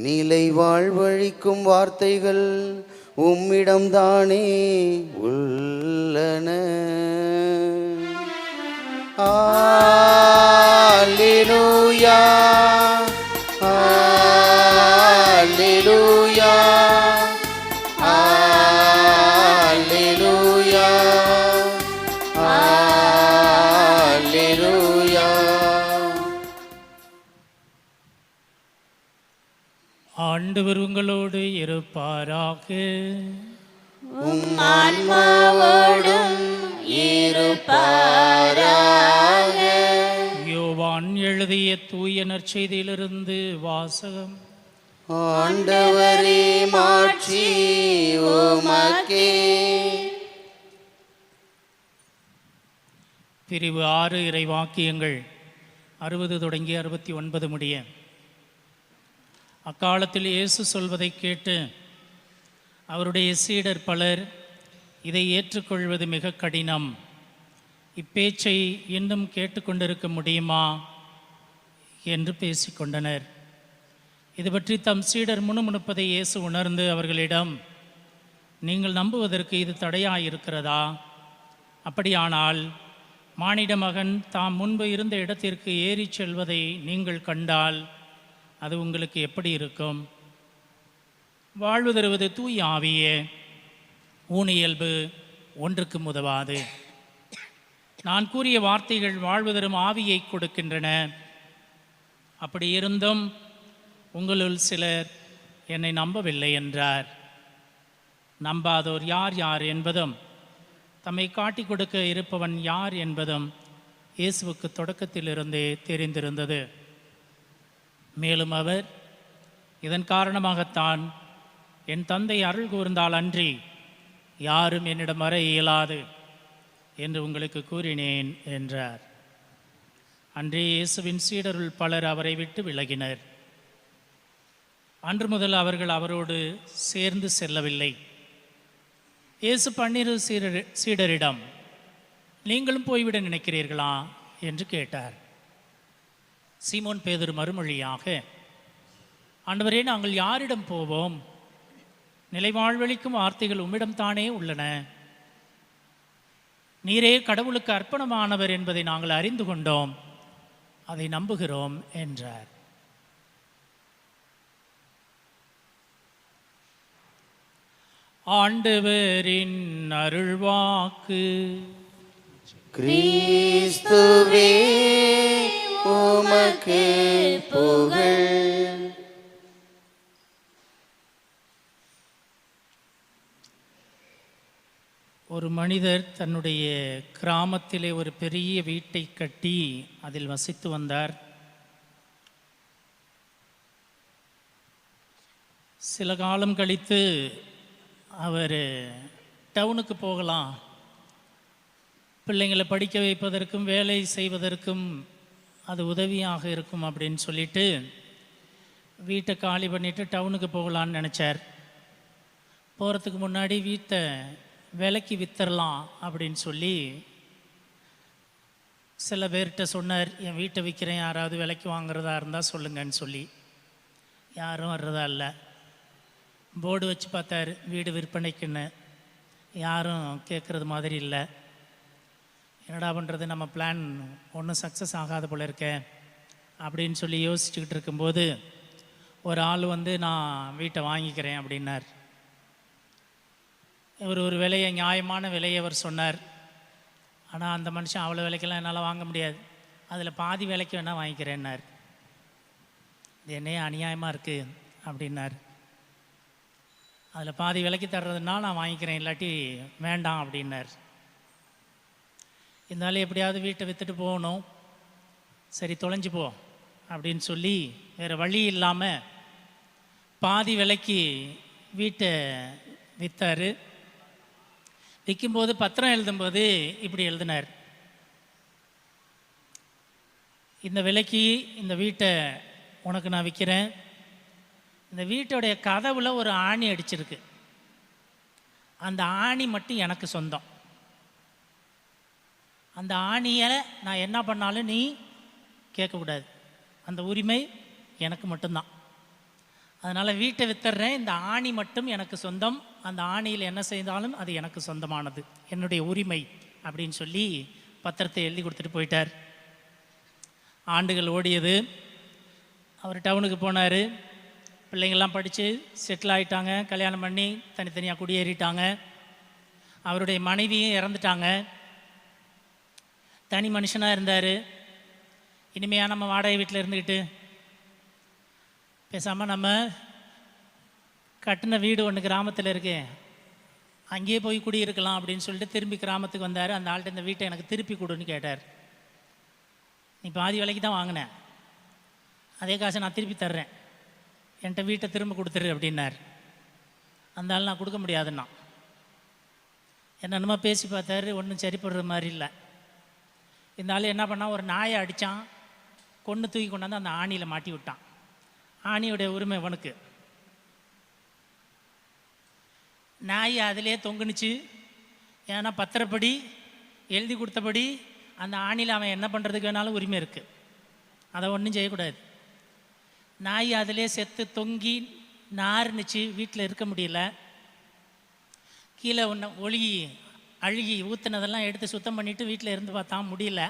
நிலை வாழ்வழிக்கும் வார்த்தைகள் உம்மிடம்தானே உள்ளன. அல்லேலூயா, அல்லேலூயா, அல்லேலூயா, அல்லேலூயா. ஆண்டவர் உங்களோடு இருப்பாராக. உம் ஆன்மாவோடும் இருப்பாராக. யோவான் எழுதிய தூய நற்செய்தியிலிருந்து வாசகம். ஆண்டவரே மாட்சி உமக்கே. பிரிவு 6 இறைவாக்கியங்கள் 60 தொடங்கி 69 முடிய. அக்காலத்தில் இயேசு சொல்வதை கேட்டு அவருடைய சீடர் பலர், இதை ஏற்றுக்கொள்வது மிக கடினம், இப்பேச்சை இன்னும் கேட்டுக்கொண்டிருக்க முடியுமா என்று பேசிக்கொண்டனர். இது பற்றி தம் சீடர் முணுமுணுப்பதை இயேசு உணர்ந்து அவர்களிடம், நீங்கள் நம்புவதற்கு இது தடையாயிருக்கிறதா? அப்படியானால் மானிட மகன் தாம் முன்பு இருந்த இடத்திற்கு ஏறி செல்வதை நீங்கள் கண்டால் அது உங்களுக்கு எப்படி இருக்கும்? வாழ்வு தருவது தூய ஆவியே, ஊனியல்பு ஒன்றுக்கு உதவாது. நான் கூறிய வார்த்தைகள் வாழ்வு தரும் ஆவியை கொடுக்கின்றன. அப்படி இருந்தும் உங்களுள் சிலர் என்னை நம்பவில்லை என்றார். நம்பாதோர் யார் யார் என்பதும் தம்மை காட்டிக் கொடுக்க இருப்பவன் யார் என்பதும் இயேசுவுக்கு தொடக்கத்திலிருந்தே தெரிந்திருந்தது. மேலும் அவர், இதன் காரணமாகத்தான் என் தந்தை அருள் கூர்ந்தால் அன்றி யாரும் என்னிடம் வர இயலாது என்று உங்களுக்கு கூறினேன் என்றார். அன்றே இயேசுவின் சீடருள் பலர் அவரை விட்டு விலகினர். அன்று முதல் அவர்கள் அவரோடு சேர்ந்து செல்லவில்லை. இயேசு 12 சீடரிடம், நீங்களும் போய்விட நினைக்கிறீர்களா என்று கேட்டார். சீமோன் பேதுரு மறுமொழியாக, ஆண்டவரே, நாங்கள் யாரிடம் போவோம்? நிலைவாழ்வளிக்கும் வார்த்தைகள் உம்மிடம்தானே உள்ளன. நீரே கடவுளுக்கு அர்ப்பணமானவர் என்பதை நாங்கள் அறிந்து கொண்டோம், அதை நம்புகிறோம் என்றார். ஆண்டவரின் அருள்வாக்கு. கிறிஸ்துவே உமக்கு புகழ். ஒரு மனிதர் தன்னுடைய கிராமத்திலே ஒரு பெரிய வீட்டை கட்டி அதில் வசித்து வந்தார். சில காலம் கழித்து அவர் டவுனுக்கு போகலாம், பிள்ளைங்களை படிக்க வைப்பதற்கும் வேலை செய்வதற்கும் அது உதவியாக இருக்கும் அப்படின்னு சொல்லிட்டு வீட்டை காலி பண்ணிவிட்டு டவுனுக்கு போகலான்னு நினச்சார். போகிறதுக்கு முன்னாடி வீட்டை விலைக்கு வித்தரலாம் அப்படின்னு சொல்லி சில பேர்கிட்ட சொன்னார், என் வீட்டை விற்கிறேன், யாராவது விலைக்கு வாங்குறதா இருந்தால் சொல்லுங்கன்னு சொல்லி. யாரும் வர்றதா இல்லை. போர்டு வச்சு பார்த்தார், வீடு விற்பனைக்குன்னு. யாரும் கேட்குறது மாதிரி இல்லை. என்னடா பண்ணுறது, நம்ம பிளான் ஒன்றும் சக்ஸஸ் ஆகாத போல இருக்கே அப்படின்னு சொல்லி யோசிச்சுக்கிட்டு இருக்கும்போது ஒரு ஆள் வந்து, நான் வீட்டை வாங்கிக்கிறேன் அப்படின்னார். இவர் ஒரு விலையை, நியாயமான விலையை அவர் சொன்னார். ஆனால் அந்த மனுஷன், அவ்வளோ விலைக்கெல்லாம் என்னால் வாங்க முடியாது, அதில் பாதி விலைக்கு வேணால் வாங்கிக்கிறேன்னார். இது என்னையே அநியாயமாக இருக்குது அப்படின்னார். அதில் பாதி விலைக்கு தர்றதுனா நான் வாங்கிக்கிறேன், இல்லாட்டி வேண்டாம் அப்படின்னார். இருந்தாலும் எப்படியாவது வீட்டை விற்றுட்டு போகணும், சரி தொலைஞ்சு போ அப்படின்னு சொல்லி வேறு வழி இல்லாமல் பாதி விலைக்கு வீட்டை விற்றார். விற்கும்போது பத்திரம் எழுதும்போது இப்படி எழுதினார், இந்த விலைக்கு இந்த வீட்டை உனக்கு நான் விற்கிறேன். இந்த வீட்டோடைய கதவுல ஒரு ஆணி அடிச்சிருக்கு, அந்த ஆணி மட்டும் எனக்கு சொந்தம். அந்த ஆணியை நான் என்ன பண்ணாலும் நீ கேட்கக்கூடாது, அந்த உரிமை எனக்கு மட்டும்தான். அதனால் வீட்டை வித்துடுறேன், இந்த ஆணி மட்டும் எனக்கு சொந்தம், அந்த ஆணியில் என்ன செய்தாலும் அது எனக்கு சொந்தமானது, என்னுடைய உரிமை அப்படின்னு சொல்லி பத்திரத்தை எழுதி கொடுத்துட்டு போயிட்டார். ஆண்டுகள் ஓடியது. அவர் டவுனுக்கு போனார். பிள்ளைங்கள்லாம் படித்து செட்டில் ஆகிட்டாங்க, கல்யாணம் பண்ணி தனித்தனியாக குடியேறிட்டாங்க. அவருடைய மனைவியும் இறந்துட்டாங்க. தனி மனுஷனாக இருந்தார். இனிமையாக நம்ம வாடகை வீட்டில் இருந்துக்கிட்டு பேசாமல் நம்ம கட்டின வீடு ஒன்று கிராமத்தில் இருக்கு, அங்கேயே போய் குடியிருக்கலாம் அப்படின்னு சொல்லிட்டு திரும்பி கிராமத்துக்கு வந்தார். அந்த ஆள்கிட்ட இந்த வீட்டை எனக்கு திருப்பி கொடுன்னு கேட்டார். நீ பாதி விலைக்கு தான் வாங்கினேன், அதே காசை நான் திருப்பி தர்றேன், என்கிட்ட வீட்டை திரும்ப கொடுத்துரு அப்படின்னார். அந்த ஆள் நான் கொடுக்க முடியாதுன்னா என்னென்னமோ பேசி பார்த்தாரு, ஒன்றும் சரிப்படுற மாதிரி இல்லை. இந்த ஆள் என்ன பண்ணால் ஒரு நாயை அடித்தான், கொன்று தூக்கி கொண்டாந்து அந்த ஆணியில் மாட்டி விட்டான். ஆணியுடைய உரிமை அவனுக்கு. நாய் அதிலே தொங்குனுச்சு. ஏன்னா பத்திரப்படி எழுதி கொடுத்தபடி அந்த ஆணியில் அவன் என்ன பண்ணுறதுக்கு வேணாலும் உரிமை இருக்குது, அதை ஒன்றும் செய்யக்கூடாது. நாய் அதிலே செத்து தொங்கி நார்னுச்சு, வீட்டில் இருக்க முடியல. கீழே ஒன்று ஒழுகி அழுகி ஊற்றுனதெல்லாம் எடுத்து சுத்தம் பண்ணிவிட்டு வீட்டில் இருந்து பார்த்தா முடியல.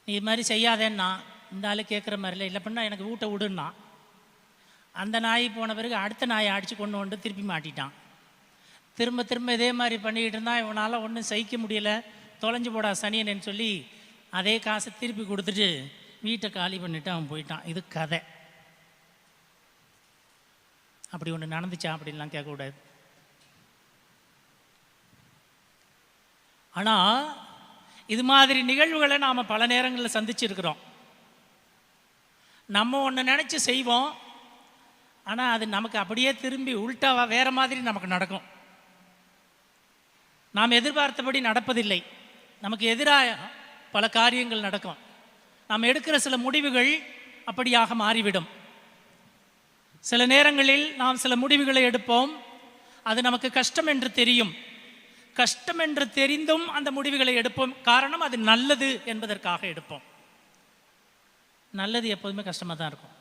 நீ இது மாதிரி செய்யாதேன்னா இந்த ஆள் கேட்குற மாதிரில இல்லை பண்ணால் எனக்கு வீட்டை விடுன்னா. அந்த நாய் போன பிறகு அடுத்த நாயை அடித்து கொண்டு வந்து திருப்பி மாட்டிட்டான். திரும்ப திரும்ப இதே மாதிரி பண்ணிக்கிட்டு இருந்தால் இவனால் ஒன்றும் சகிக்க முடியல. தொலைஞ்சு போடா சனியனேன்னு சொல்லி அதே காசை திருப்பி கொடுத்துட்டு வீட்டை காலி பண்ணிவிட்டு அவன் போயிட்டான். இது கதை. அப்படி ஒன்று நடந்துச்சா அப்படின்லாம் கேட்கக்கூடாது. ஆனால் இது மாதிரி நிகழ்வுகளை நாம் பல நேரங்களில் சந்திச்சிருக்கிறோம். நம்ம ஒன்று நினச்சி செய்வோம், ஆனால் அது நமக்கு அப்படியே திரும்பி உள்டாவாக வேறு மாதிரி நமக்கு நடக்கும். நாம் எதிர்பார்த்தபடி நடப்பதில்லை, நமக்கு எதிராக பல காரியங்கள் நடக்கும். நாம் எடுக்கிற சில முடிவுகள் அப்படியாக மாறிவிடும். சில நேரங்களில் நாம் சில முடிவுகளை எடுப்போம், அது நமக்கு கஷ்டம் என்று தெரியும். கஷ்டம் என்று தெரிந்தும் அந்த முடிவுகளை எடுப்போம். காரணம், அது நல்லது என்பதற்காக எடுப்போம். நல்லது எப்போதுமே கஷ்டமாக தான் இருக்கும்.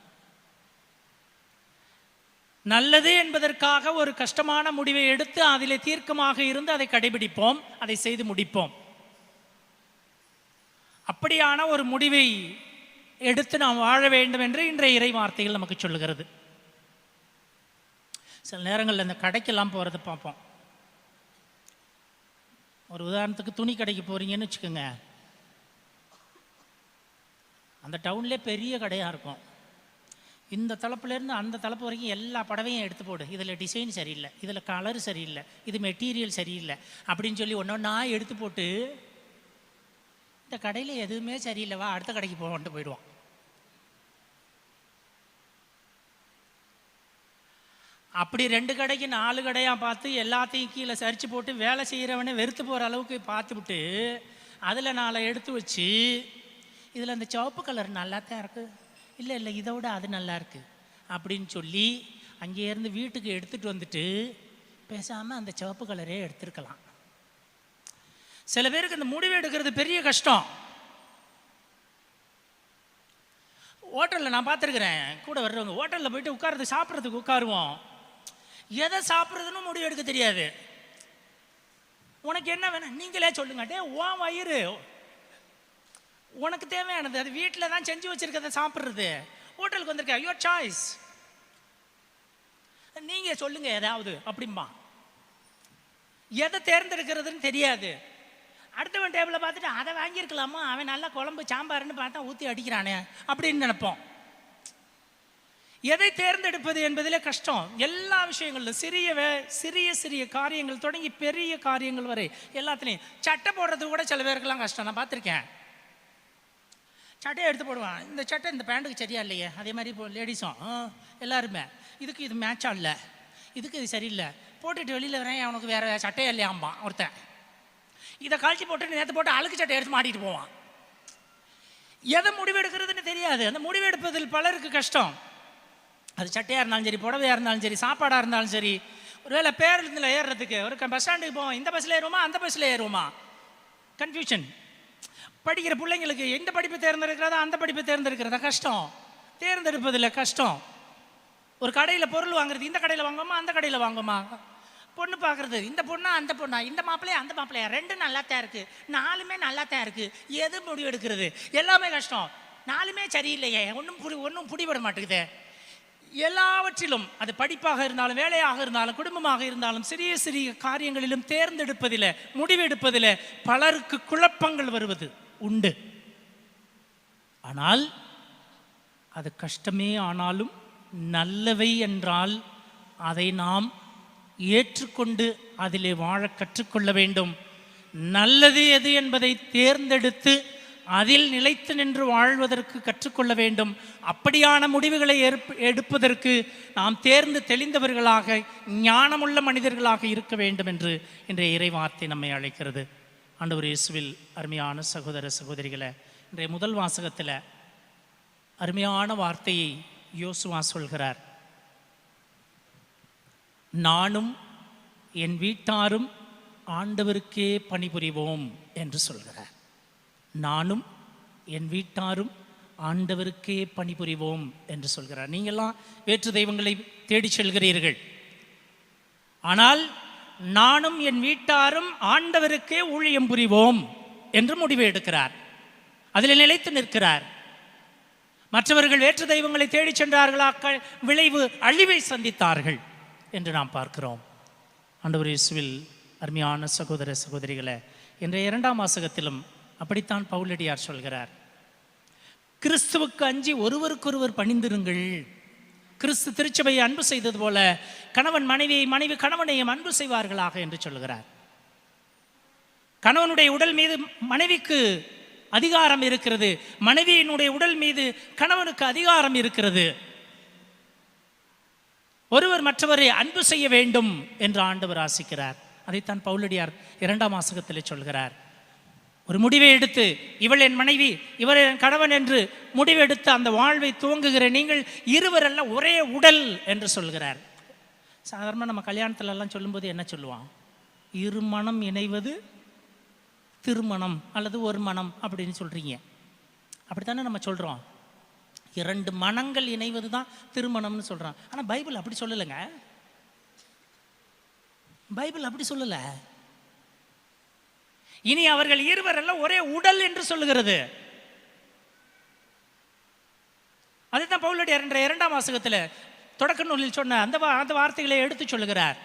நல்லது என்பதற்காக ஒரு கஷ்டமான முடிவை எடுத்து அதிலே தீர்க்கமாக இருந்து அதை கடைபிடிப்போம், அதை செய்து முடிப்போம். அப்படியான ஒரு முடிவை எடுத்து நாம் வாழ வேண்டும் என்று இன்றைய இறை வார்த்தைகள் நமக்கு சொல்லுகிறது. சில நேரங்களில் இந்த கடைக்கெல்லாம் போகிறது பார்ப்போம். ஒரு உதாரணத்துக்கு துணி கடைக்கு போகிறீங்கன்னு வச்சுக்கோங்க. அந்த டவுன்லேயே பெரிய கடையாக இருக்கும். இந்த தளப்புலேருந்து அந்த தளப்பு வரைக்கும் எல்லா படவையும் எடுத்து போடு, இதில் டிசைன் சரியில்லை, இதில் கலர் சரியில்லை, இது மெட்டீரியல் சரியில்லை அப்படின்னு சொல்லி ஒன்றா எடுத்து போட்டு இந்த கடையில் எதுவுமே சரியில்லைவா அடுத்த கடைக்கு போகன்ட்டு போயிடுவான். அப்படி 2 கடைக்கு 4 கடையாக பார்த்து எல்லாத்தையும் கீழே சரிச்சு போட்டு வேலை செய்கிறவனே வெறுத்து போகிற அளவுக்கு பார்த்துவிட்டு அதில் 4 எடுத்து வச்சு இதில் அந்த சிவப்பு கலர் நல்லா தான் இருக்குது, இல்லை இல்லை இதை விட அது நல்லா இருக்குது அப்படின்னு சொல்லி அங்கேருந்து வீட்டுக்கு எடுத்துகிட்டு வந்துட்டு பேசாமல் அந்த சிவப்பு கலரே எடுத்துருக்கலாம். சில பேருக்கு இந்த முடிவு எடுக்கிறது பெரிய கஷ்டம். ஹோட்டலில் நான் பார்த்துருக்குறேன், கூட வர்றவங்க ஹோட்டலில் போயிட்டு உட்கார்றது சாப்பிட்றதுக்கு உட்காருவோம், எதை சாப்பிட்றதுன்னு முடிவு எடுக்க தெரியாது. உனக்கு என்ன வேணும் நீங்களே சொல்லுங்க, டே உன் வயிறு உனக்கு தேவையானது அது வீட்டில் தான் செஞ்சு வச்சிருக்கிறத சாப்பிட்றது, ஹோட்டலுக்கு வந்திருக்க யுவர் சாய்ஸ், நீங்கள் சொல்லுங்க ஏதாவது அப்படிம்பா. எதை தேர்ந்தெடுக்கிறதுன்னு தெரியாது. அடுத்தவன் டேபிளை பார்த்துட்டு அதை வாங்கியிருக்கலாமா, அவன் நல்லா குழம்பு சாம்பார்னு பார்த்தா ஊற்றி அடிக்கிறானே அப்படின்னு நினைப்போம். எதை தேர்ந்தெடுப்பது என்பதிலே கஷ்டம். எல்லா விஷயங்களும் சிறிய சிறிய காரியங்கள் தொடங்கி பெரிய காரியங்கள் வரை எல்லாத்துலேயும். சட்டை போடுறது கூட சில பேருக்கெல்லாம் கஷ்டம். நான் பார்த்துருக்கேன். சட்டையை எடுத்து போடுவான், இந்த சட்டை இந்த பேண்ட்டுக்கு சரியா இல்லையே. அதே மாதிரி இப்போ லேடிஸும் எல்லாருமே இதுக்கு இது மேட்சாக இல்லை, இதுக்கு இது சரியில்லை, போட்டுட்டு வெளியில் வரேன் அவனுக்கு வேறு சட்டையே இல்லையாம்பான் ஒருத்தன். இதை கழிச்சு போட்டு நேற்று போட்டு அழுக்கு சட்டை எடுத்து மாட்டிட்டு போவான். எதை முடிவெடுக்கிறதுன்னு தெரியாது. அந்த முடிவெடுப்பதில் பலருக்கு கஷ்டம். அது சட்டையாக இருந்தாலும் சரி, புடவையாக இருந்தாலும் சரி, சாப்பாடாக இருந்தாலும் சரி. ஒருவேளை பேருந்தில் ஏறுறதுக்கு ஒரு பஸ் ஸ்டாண்டுக்கு போவோம், இந்த பஸ்ஸில் ஏறுவோமா அந்த பஸ்ஸில் ஏறுவோமா, கன்ஃபியூஷன். படிக்கிற பிள்ளைங்களுக்கு எந்த படிப்பு தேர்ந்தெடுக்கிறதா அந்த படிப்பு தேர்ந்தெடுக்கிறதா கஷ்டம். தேர்ந்தெடுப்பதில் கஷ்டம். ஒரு கடையில் பொருள் வாங்குறது, இந்த கடையில் வாங்குமா அந்த கடையில் வாங்குமா, பொண்ணு பார்க்குறது, இந்த பொண்ணா அந்த பொண்ணா, இந்த மாப்பிள்ளையா அந்த மாப்பிள்ளையா, ரெண்டும் நல்லாத்தான் இருக்குது, நாலுமே நல்லாத்தான் இருக்குது, எது முடிவு எடுக்கிறது, எல்லாமே கஷ்டம், நாலுமே சரியில்லையே, ஒன்றும் பிடிபட மாட்டேங்குது. எல்லாவற்றிலும், அது படிப்பாக இருந்தாலும் வேலையாக இருந்தாலும் குடும்பமாக இருந்தாலும் சிறிய சிறிய காரியங்களிலும் தேர்ந்தெடுப்பதில் முடிவெடுப்பதில் பலருக்கு குழப்பங்கள் வருவது உண்டு. ஆனால் அது கஷ்டமே ஆனாலும் நல்லவை என்றால் அதை நாம் ஏற்றுக்கொண்டு அதிலே வாழ கற்றுக்கொள்ள வேண்டும். நல்லது எது என்பதை தேர்ந்தெடுத்து அதில் நிலைத்து நின்று வாழ்வதற்கு கற்றுக்கொள்ள வேண்டும். அப்படியான முடிவுகளை எடுப்பதற்கு நாம் தேர்ந்து தெளிந்தவர்களாக ஞானமுள்ள மனிதர்களாக இருக்க வேண்டும் என்று இன்றைய இறைவார்த்தை நம்மை அழைக்கிறது. ஆண்டவர் இயேசுவில் அருமையான சகோதர சகோதரிகளை, இன்றைய முதல் வாசகத்தில் அருமையான வார்த்தையை யோசுவா சொல்கிறார். நானும் என் வீட்டாரும் ஆண்டவருக்கே பணிபுரிவோம் என்று சொல்கிறார். நானும் என் வீட்டாரும் ஆண்டவருக்கே பணிபுரிவோம் என்று சொல்கிறார். நீங்கள்லாம் வேற்று தெய்வங்களை தேடி செல்கிறீர்கள், ஆனால் நானும் என் வீட்டாரும் ஆண்டவருக்கே ஊழியம் புரிவோம் என்று முடிவு எடுக்கிறார். அதில் நிலைத்து நிற்கிறார். மற்றவர்கள் வேற்று தெய்வங்களை தேடி சென்றார்களா, விளைவு அழிவை சந்தித்தார்கள் என்று நாம் பார்க்கிறோம். ஆண்டவர் இயேசுவில் அருமையான சகோதர சகோதரிகளை, இன்றைய 2ஆம் வாசகத்திலும் அப்படித்தான் பவுலடியார் சொல்கிறார். கிறிஸ்துவுக்கு அஞ்சி ஒருவருக்கொருவர் பணிந்திருங்கள். கிறிஸ்து திருச்சபையை அன்பு செய்தது போல கணவன் மனைவியை, மனைவி கணவனையும் அன்பு செய்வார்களாக என்று சொல்கிறார். கணவனுடைய உடல் மீது மனைவிக்கு அதிகாரம் இருக்கிறது, மனைவியினுடைய உடல் மீது கணவனுக்கு அதிகாரம் இருக்கிறது. ஒருவர் மற்றவரை அன்பு செய்ய வேண்டும் என்று ஆண்டவர் ஆசிக்கிறார். அதைத்தான் பவுலடியார் 2ஆம் வாசகத்தில் சொல்கிறார். ஒரு முடிவை எடுத்து இவள் என் மனைவி இவர் என் கணவன் என்று முடிவெடுத்து அந்த வாழ்வை துவங்குகிற நீங்கள் இருவரல்ல ஒரே உடல் என்று சொல்கிறார். சாதாரணமாக நம்ம கல்யாணத்திலெல்லாம் சொல்லும்போது என்ன சொல்லுவான்? இருமனம் இணைவது திருமணம் அல்லது ஒரு மனம் அப்படின்னு சொல்கிறீங்க. அப்படித்தானே நம்ம சொல்கிறோம். 2 மனங்கள் இணைவது தான் திருமணம்னு சொல்கிறான். ஆனால் பைபிள் அப்படி சொல்லலைங்க. பைபிள் அப்படி சொல்லலை. இனி அவர்கள் இருவரெல்லாம் ஒரே உடல் என்று சொல்லுகிறது. அதுதான் பவுலடியார் 2ஆம் வாசகத்தில் தொடக்க நூலில் சொன்ன அந்த வார்த்தைகளை எடுத்து சொல்லுகிறார்.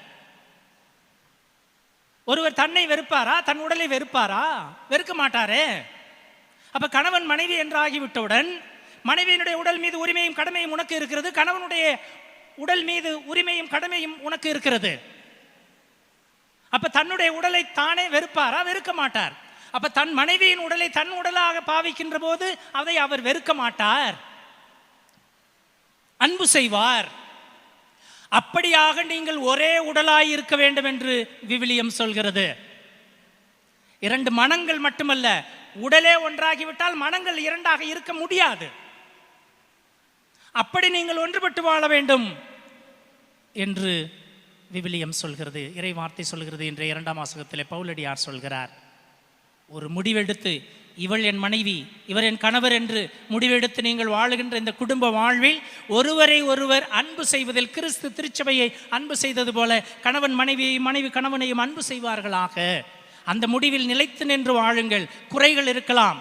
ஒருவர் தன்னை வெறுப்பாரா, தன் உடலை வெறுப்பாரா? வெறுக்க மாட்டாரே. அப்ப கணவன் மனைவி என்று ஆகிவிட்டவுடன் மனைவியினுடைய உடல் மீது உரிமையும் கடமையும் உனக்கு இருக்கிறது, கணவனுடைய உடல் மீது உரிமையும் கடமையும் உனக்கு இருக்கிறது. அப்ப தன்னுடைய உடலை தானே வெறுப்பாரா? வெறுக்க மாட்டார். அப்ப தன் மனைவியின் உடலை தன் உடலாக பாவிக்கின்ற போது அதை அவர் வெறுக்க மாட்டார், அன்பு செய்வார். அப்படியாக நீங்கள் ஒரே உடலாய் இருக்க வேண்டும் என்று விவிலியம் சொல்கிறது. 2 மனங்கள் மட்டுமல்ல, உடலே ஒன்றாகிவிட்டால் மனங்கள் 2ஆக இருக்க முடியாது. அப்படி நீங்கள் ஒன்றுபட்டு வாழ வேண்டும் என்று விவிலியம் சொல்கிறது, இறை வார்த்தை சொல்கிறது. இன்றைய 2ஆம் வாசகத்தில் பவுலடியார் சொல்கிறார். ஒரு முடிவெடுத்து இவள் என் மனைவி இவர் என் கணவர் என்று முடிவெடுத்து நீங்கள் வாழுகின்ற இந்த குடும்ப வாழ்வில் ஒருவரை ஒருவர் அன்பு செய்வதில் கிறிஸ்து திருச்சபையை அன்பு செய்தது போல கணவன் மனைவியையும் மனைவி கணவனையும் அன்பு செய்வார்களாக. அந்த முடிவில் நிலைத்து நின்று வாழுங்கள். குறைகள் இருக்கலாம்,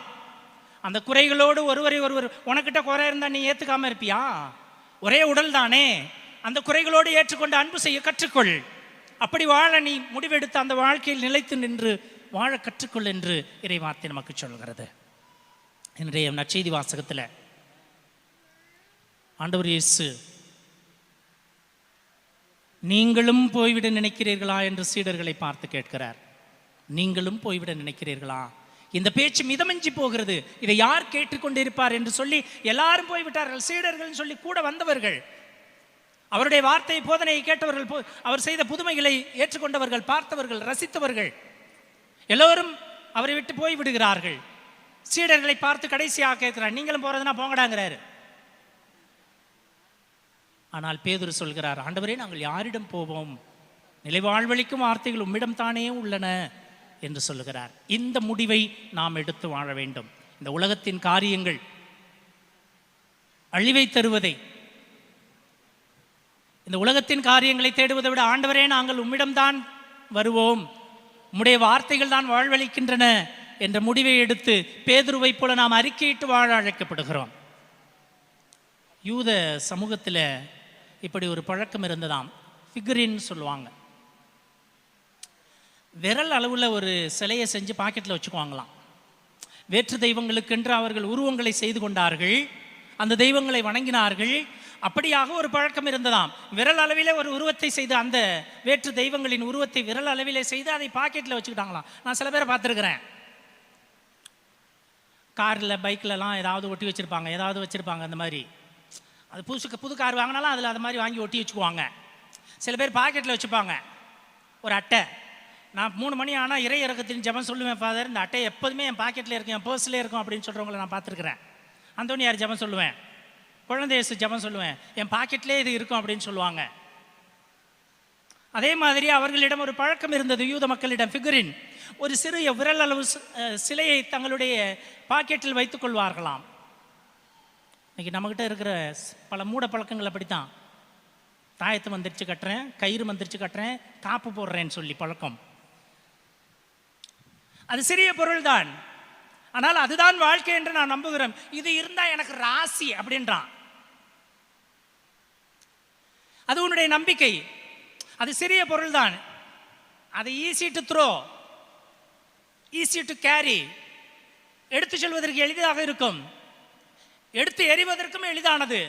அந்த குறைகளோடு ஒருவரை ஒருவர், உனக்கிட்ட குறை இருந்தால் நீ ஏற்றுக்காம இருப்பியா? ஒரே உடல் தானே. அந்த குறைகளோடு ஏற்றுக்கொண்டு அன்பு செய்ய கற்றுக்கொள். அப்படி வாழ நீ முடிவெடுத்து அந்த வாழ்க்கையில் நிலைத்து நின்று வாழ கற்றுக்கொள் என்று இறைவார்த்தை நமக்கு சொல்கிறது. இன்றைய நற்செய்தி வாசகத்தில் ஆண்டவர் இயேசு நீங்களும் போய்விட நினைக்கிறீர்களா என்று சீடர்களை பார்த்து கேட்கிறார். நீங்களும் போய்விட நினைக்கிறீர்களா? இந்த பேச்சு மிதமிஞ்சி போகிறது. இதை யார் கேட்டுக்கொண்டிருப்பார் என்று சொல்லி எல்லாரும் போய்விட்டார்கள். சீடர்கள் சொல்லி கூட வந்தவர்கள், அவருடைய வார்த்தை போதனையை கேட்டவர்கள், அவர் செய்த புதுமைகளை ஏற்றுக்கொண்டவர்கள், பார்த்தவர்கள், ரசித்தவர்கள் எல்லோரும் அவரை விட்டு போய் விடுகிறார்கள். சீடர்களை பார்த்து கடைசியாக கேட்கிறார், நீங்களும் போறதுனா போங்கடாங்கிறாரு. ஆனால் பேதுரு சொல்கிறார், ஆண்டவரே நாங்கள் யாரிடம் போவோம்? நிலைவாழ்வளிக்கும் வார்த்தைகள் உம்மிடம் தானே உள்ளன என்று சொல்லுகிறார். இந்த முடிவை நாம் எடுத்து வாழ வேண்டும். இந்த உலகத்தின் காரியங்கள் அழிவை தருவதை, இந்த உலகத்தின் காரியங்களை தேடுவதை விட ஆண்டவரே நாங்கள் உம்மிடம்தான் வருவோம், உம்முடைய வார்த்தைகள் தான் வாழ்வளிக்கின்றன என்ற முடிவை எடுத்து பேதுருவை போல நாம் அறிக்கையிட்டு வாழ அழைக்கப்படுகிறோம். யூத சமூகத்தில் இப்படி ஒரு பழக்கம் இருந்ததாம். ஃபிகரின்னு சொல்லுவாங்க. விரல் அளவில் ஒரு சிலையை செஞ்சு பாக்கெட்டில் வச்சுக்குவாங்களாம். வேற்று தெய்வங்களுக்கென்று அவர்கள் உருவங்களை செய்து கொண்டார்கள், அந்த தெய்வங்களை வணங்கினார்கள். அப்படியாக ஒரு பழக்கம் இருந்ததாம். விரல் அளவிலே ஒரு உருவத்தை செய்து, அந்த வேற்று தெய்வங்களின் உருவத்தை விரல் அளவிலே செய்து அதை பாக்கெட்டில் வச்சுக்கிட்டாங்களாம். நான் சில பேரை பார்த்துருக்குறேன். காரில் பைக்கிலலாம் ஏதாவது ஒட்டி வச்சுருப்பாங்க, ஏதாவது வச்சுருப்பாங்க. அந்த மாதிரி அது புது கார் வாங்கினாலும் அதில் அது மாதிரி வாங்கி ஒட்டி வச்சுக்குவாங்க. சில பேர் பாக்கெட்டில் வச்சுப்பாங்க ஒரு அட்டை. நான் 3 மணி ஆனால் இறை இறக்கத்தின் ஜெபம் சொல்லுவேன் ஃபாதர், இந்த அட்டை எப்போதுமே என் பாக்கெட்டில் இருக்கும், என் பர்ஸில் இருக்கும் அப்படின்னு சொல்கிறவங்களை நான் பார்த்துருக்குறேன். அந்தோனியார் ஜெபம் சொல்லுவேன், குழந்தை இயேசு ஜெபம் சொல்லுவேன், என் பாக்கெட்லேயே இது இருக்கும் அப்படின்னு சொல்லுவாங்க. அதே மாதிரி அவர்களிடம் ஒரு பழக்கம் இருந்தது, யூத மக்களிடம். ஃபிகரின், ஒரு சிறிய விரல் அளவு சிலையை தங்களுடைய பாக்கெட்டில் வைத்துக் கொள்வார்களாம். இன்னைக்கு நம்மகிட்ட இருக்கிற பல மூட பழக்கங்கள் அப்படித்தான். தாயத்தை மந்திரிச்சு கட்டுறேன், கயிறு மந்திரிச்சு கட்டுறேன், காப்பு போடுறேன்னு சொல்லி பழக்கம். அது சிறிய பொருள் தான், ஆனால் அதுதான் வாழ்க்கை என்று நான் நம்புகிறேன். இது இருந்தா எனக்கு ராசி அப்படின்றான். அது உன்னுடைய நம்பிக்கை. அது சிறிய பொருள் தான், அது easy to throw, easy to carry. எடுத்து செல்வதற்கு எளிதாக இருக்கும், எடுத்து எறிவதற்கும் எளிதானது.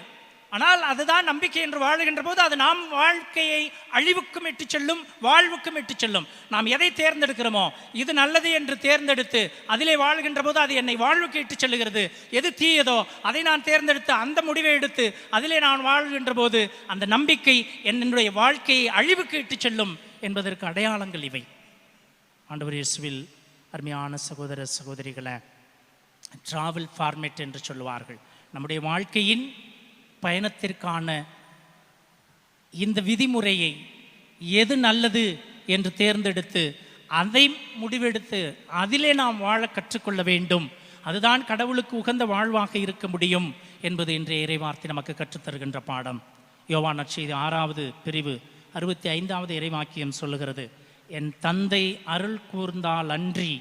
ஆனால் அதுதான் நம்பிக்கை என்று வாழுகின்ற போது அது நாம் வாழ்க்கையை அழிவுக்கும் இட்டு செல்லும், வாழ்வுக்கும் இட்டு செல்லும். நாம் எதை தேர்ந்தெடுக்கிறோமோ, இது நல்லது என்று தேர்ந்தெடுத்து அதிலே வாழ்கின்ற போது அது என்னை வாழ்வுக்கு இட்டு செல்லுகிறது. எது தீயதோ அதை நான் தேர்ந்தெடுத்து அந்த முடிவை எடுத்து அதிலே நான் வாழ்கின்ற போது அந்த நம்பிக்கை என்னுடைய வாழ்க்கையை அழிவுக்கு இட்டு செல்லும் என்பதற்கு அடையாளங்கள் இவை. ஆண்டவர் இயேசுவில் அருமையான சகோதர சகோதரிகளை, டிராவல் ஃபார்மேட் என்று சொல்லுவார்கள். நம்முடைய வாழ்க்கையின் பயணத்திற்கான இந்த விதிமுறையை எது நல்லது என்று தேர்ந்தெடுத்து அதை முடிவெடுத்து அதிலே நாம் வாழ கற்றுக்கொள்ள வேண்டும். அதுதான் கடவுளுக்கு உகந்த வாழ்வாக இருக்க முடியும் என்பது இன்றைய இறைவார்த்தை நமக்கு கற்றுத்தருகின்ற பாடம். யோவான் நற்செய்தி 6வது பிரிவு 65வது இறைவாக்கியம் சொல்லுகிறது, என் தந்தை அருள் கூர்ந்தால் அன்றி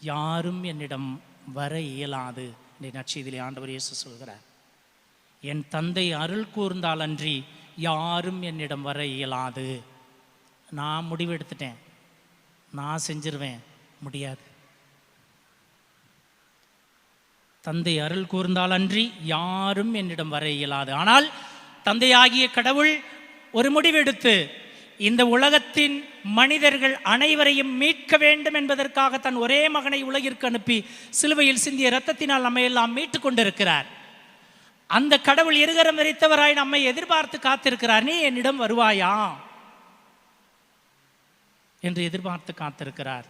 யாரும் என்னிடம் வர இயலாது. இன்றைய நற்செய்தியிலே ஆண்டவர் இயேசு சொல்கிறார், என் தந்தை அருள் கூர்ந்தால் அன்றி யாரும் என்னிடம் வர இயலாது. நான் முடிவெடுத்துட்டேன், நான் செஞ்சிருவேன், முடியாது. தந்தை அருள் கூர்ந்தால் அன்றி யாரும் என்னிடம் வர இயலாது. ஆனால் தந்தையாகிய கடவுள் ஒரு முடிவெடுத்து இந்த உலகத்தின் மனிதர்கள் அனைவரையும் மீட்க வேண்டும் என்பதற்காக தன் ஒரே மகனை உலகிற்கு அனுப்பி சிலுவையில் சிந்திய இரத்தத்தினால் நம்மை எல்லாம் மீட்டு கொண்டிருக்கிறார். அந்த கடவுள் இருகரம் விரித்தவராய் நம்மை எதிர்பார்த்து காத்திருக்கிறார். நீ என்னிடம் வருவாயா என்று எதிர்பார்த்து காத்திருக்கிறார்.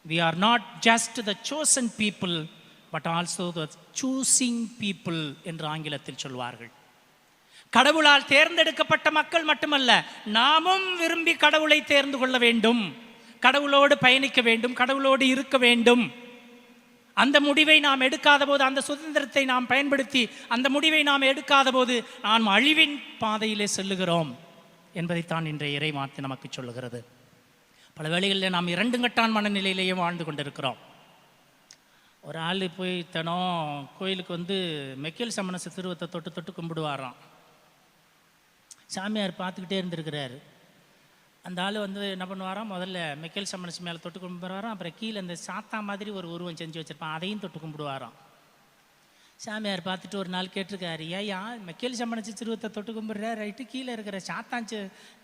We are not just the chosen people but also the choosing people என்று ஆங்கிலத்தில் சொல்வார்கள். கடவுளால் தேர்ந்தெடுக்கப்பட்ட மக்கள் மட்டுமல்ல, நாமும் விரும்பி கடவுளை தேர்ந்து கொள்ள வேண்டும், கடவுளோடு பயணிக்க வேண்டும், கடவுளோடு இருக்க வேண்டும். அந்த முடிவை நாம் எடுக்காத போது, அந்த சுதந்திரத்தை நாம் பயன்படுத்தி அந்த முடிவை நாம் எடுக்காத போது நாம் அழிவின் பாதையிலே செல்லுகிறோம் என்பதைத்தான் இன்றைய இறைவார்த்தை நமக்கு சொல்லுகிறது. பல வேளைகளில் நாம் 2 கட்டான் மனநிலையிலேயே வாழ்ந்து கொண்டிருக்கிறோம். ஒரு ஆள் போய் தினம் கோயிலுக்கு மெக்கேல் சமண திருவத்தை தொட்டு தொட்டு கும்பிடுவாராம். சாமியார் பார்த்துக்கிட்டே இருந்திருக்கிறாரு. அந்த ஆள் என்ன பண்ணுவாராம், முதல்ல மெக்கேல் சமணசி மேலே தொட்டு கும்பிடுவாராம், அப்புறம் கீழே இந்த சாத்தா மாதிரி ஒரு உருவம் செஞ்சு வச்சுருப்பான், அதையும் தொட்டு கும்பிடுவாராம். சாமியார் பார்த்துட்டு ஒரு நாள் கேட்டிருக்காரு, ஏயா மெக்கேல் சமணசி திருவத்தை தொட்டு கும்பிடுற, ரைட்டு கீழே இருக்கிற சாத்தாஞ்சு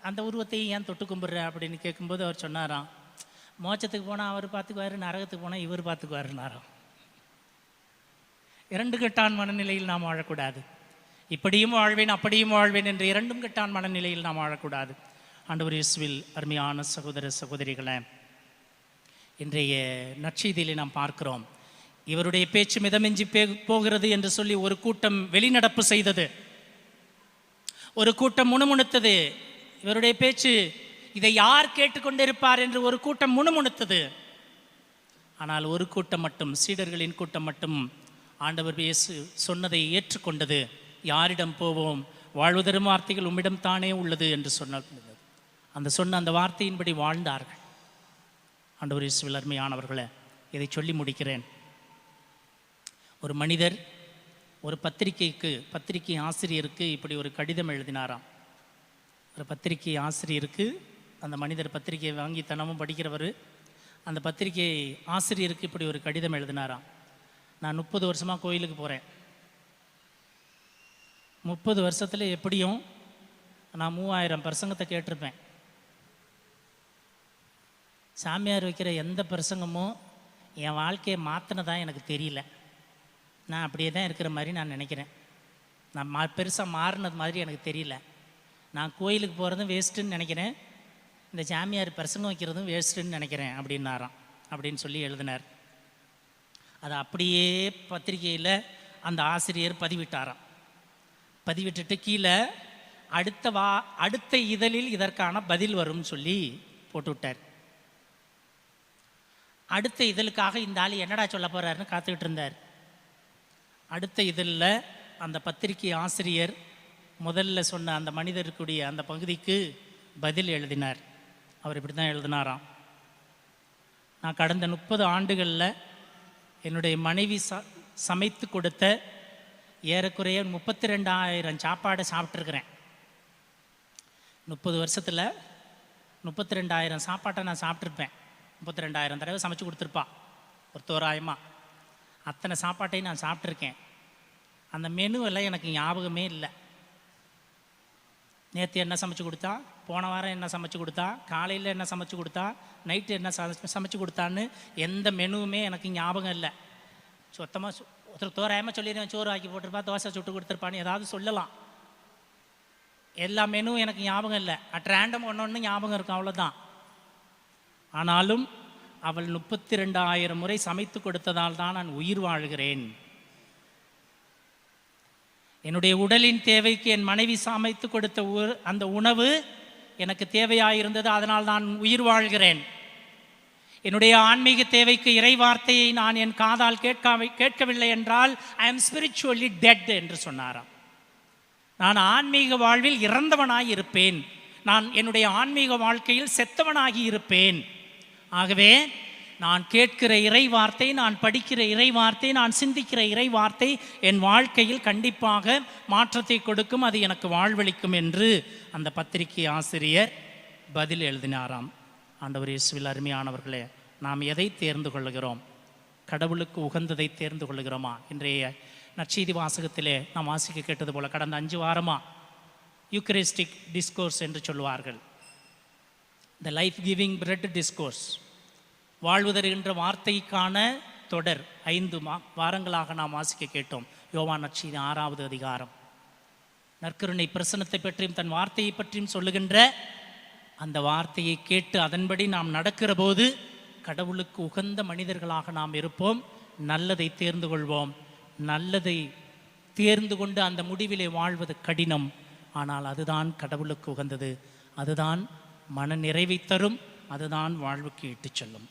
அந்த உருவத்தையும் ஏன் தொட்டு கும்பிடுற அப்படின்னு கேட்கும்போது அவர் சொன்னாராம், மோட்சத்துக்கு போனால் அவர் பார்த்துக்குவாரு, நரகத்துக்கு போனால் இவர் பார்த்துக்குவாருன்னாராம். 2 கட்டான் மனநிலையில் நாம் வாழக்கூடாது. இப்படியும் வாழ்வேன் அப்படியும் வாழ்வேன் என்று 2 கட்டான் மனநிலையில் நாம் வாழக்கூடாது. ஆண்டவர் இயேசுவில் அருமையான சகோதர சகோதரிகளை, இன்றைய நற்செய்தியிலே நாம் பார்க்கிறோம், இவருடைய பேச்சு மிதமிஞ்சி போகிறது என்று சொல்லி ஒரு கூட்டம் வெளிநடப்பு செய்தது, ஒரு கூட்டம் முணுமுணுத்தது. இவருடைய பேச்சு இதை யார் கேட்டுக்கொண்டிருப்பார் என்று ஒரு கூட்டம் முணுமுணுத்தது. ஆனால் ஒரு கூட்டம் மட்டும், சீடர்களின் கூட்டம் மட்டும் ஆண்டவர் இயேசு சொன்னதை ஏற்றுக்கொண்டது. யாரிடம் போவோம், வாழ்வதரும் வார்த்தைகள் உம்மிடம் தானே உள்ளது என்று சொன்ன அந்த வார்த்தையின்படி வாழ்ந்தார்கள். ஆண்டவர் இயேசுவில் அருமையானவர்களே, இதை சொல்லி முடிக்கிறேன். ஒரு மனிதர் ஒரு பத்திரிகை ஆசிரியருக்கு இப்படி ஒரு கடிதம் எழுதினாராம். ஒரு பத்திரிகை ஆசிரியருக்கு, அந்த மனிதர் பத்திரிகையை வாங்கி தினமும் படிக்கிறவர், அந்த பத்திரிகை ஆசிரியருக்கு இப்படி ஒரு கடிதம் எழுதினாராம். நான் 30 வருஷமாக கோயிலுக்கு போகிறேன். 30 வருஷத்தில் எப்படியும் நான் 3000 பிரசங்கத்தை கேட்டிருப்பேன். சாமியார் வைக்கிற எந்த பிரசங்கமும் என் வாழ்க்கையை மாற்றினதா எனக்கு தெரியல. நான் அப்படியே தான் இருக்கிற மாதிரி நான் நினைக்கிறேன். நான் பெருசாக மாறினது மாதிரி எனக்கு தெரியல. நான் கோயிலுக்கு போகிறதும் வேஸ்ட்டுன்னு நினைக்கிறேன், இந்த சாமியார் பிரசங்கம் வைக்கிறதும் வேஸ்ட்டுன்னு நினைக்கிறேன் அப்படின்னாராம். அப்படின்னு சொல்லி எழுதினார். அதை அப்படியே பத்திரிகையில் அந்த ஆசிரியர் பதிவிட்டாராம். பதிவிட்டுட்டு கீழே அடுத்த இதழில் இதற்கான பதில் வரும்னு சொல்லி போட்டு விட்டார். அடுத்த இதழுக்காக இந்த ஆள் என்னடா சொல்ல போகிறாருன்னு காத்துக்கிட்டு இருந்தார். அடுத்த இதழில் அந்த பத்திரிகை ஆசிரியர் முதல்ல சொன்ன அந்த மனிதருக்குடைய அந்த பகுதிக்கு பதில் எழுதினார். அவர் இப்படி தான் எழுதினாராம்: நான் கடந்த 30 ஆண்டுகளில் என்னுடைய மனைவி சமைத்து கொடுத்த ஏறக்குறைய 32,000 சாப்பாடை சாப்பிட்ருக்கிறேன். 30 வருஷத்தில் 32,000 சாப்பாட்டை நான் சாப்பிட்ருப்பேன். 32,000 தடவை சமைச்சு கொடுத்துருப்பா ஒரு தோராயமாக. அத்தனை சாப்பாட்டையும் நான் சாப்பிட்ருக்கேன். அந்த மெனுவெல்லாம் எனக்கு ஞாபகமே இல்லை. நேற்று என்ன சமைச்சு கொடுத்தா, போன வாரம் என்ன சமைச்சு கொடுத்தா, காலையில் என்ன சமைச்சு கொடுத்தா, நைட்டு என்ன சமைச்சு கொடுத்தான்னு எந்த மெனுவுமே எனக்கு ஞாபகம் இல்லை. சுத்தமாக ஒருத்தர் தோராயமாக சொல்லிடுவேன், சோறு ஆக்கி போட்டிருப்பா, தோசை சுட்டு கொடுத்துருப்பான்னு ஏதாவது சொல்லலாம். எல்லா மெனுவும் எனக்கு ஞாபகம் இல்லை. அட் ரேண்டம் ஒன்று ஞாபகம் இருக்கும், அவ்வளோதான். ஆனாலும் அவள் 32,000 முறை சமைத்து கொடுத்ததால் தான் நான் உயிர் வாழ்கிறேன். என்னுடைய உடலின் தேவைக்கு என் மனைவி சமைத்து கொடுத்த அந்த உணவு எனக்கு தேவையாயிருந்தது, அதனால் நான் உயிர் வாழ்கிறேன். என்னுடைய ஆன்மீக தேவைக்கு இறை வார்த்தையை நான் என் காதால் கேட்கவில்லை என்றால் ஐ எம் ஸ்பிரிச்சுவலி டெட் என்று சொன்னாராம். நான் ஆன்மீக வாழ்வில் இறந்தவனாய் இருப்பேன். நான் என்னுடைய ஆன்மீக வாழ்க்கையில் செத்தவனாகி இருப்பேன். ஆகவே நான் கேட்கிற இறை வார்த்தை, நான் படிக்கிற இறை வார்த்தை, நான் சிந்திக்கிற இறை வார்த்தை என் வாழ்க்கையில் கண்டிப்பாக மாற்றத்தை கொடுக்கும், அது எனக்கு வாழ்வளிக்கும் என்று அந்த பத்திரிகை ஆசிரியர் பதில் எழுதினாராம். ஆண்டவர் இயேசுவில் அருமையானவர்களே, நாம் எதை தேர்ந்து கொள்கிறோம்? கடவுளுக்கு உகந்ததை தேர்ந்து கொள்கிறோமா? இன்றைய நற்செய்தி வாசகத்திலே நாம் வாசிக்க கேட்டது போல கடந்த 5 வாரமாக யூக்கரிஸ்டிக் டிஸ்கோர்ஸ் என்று சொல்வார்கள். The life giving bread discourse, வாழ்வுதருகின்ற வார்த்தைக்கான தொடர் 5 வாரங்களாக நாம் வாசிக்க கேட்டோம். யோவான் நற்செய்தி 6வது அதிகாரம் நற்கருணை பிரசன்னத்தை பற்றியும் தன் வார்த்தையை பற்றியும் சொல்லுகின்ற அந்த வார்த்தையை கேட்டு அதன்படி நாம் நடக்கிற போது கடவுளுக்கு உகந்த மனிதர்களாக நாம் இருப்போம். நல்லதை தேர்ந்து கொள்வோம். நல்லதை தேர்ந்து கொண்டு அந்த முடிவிலே வாழ்வது கடினம். ஆனால் அதுதான் கடவுளுக்கு உகந்தது, அதுதான் மன நிறைவை தரும், அதுதான் வாழ்வுக்கு இட்டுச் செல்லும்.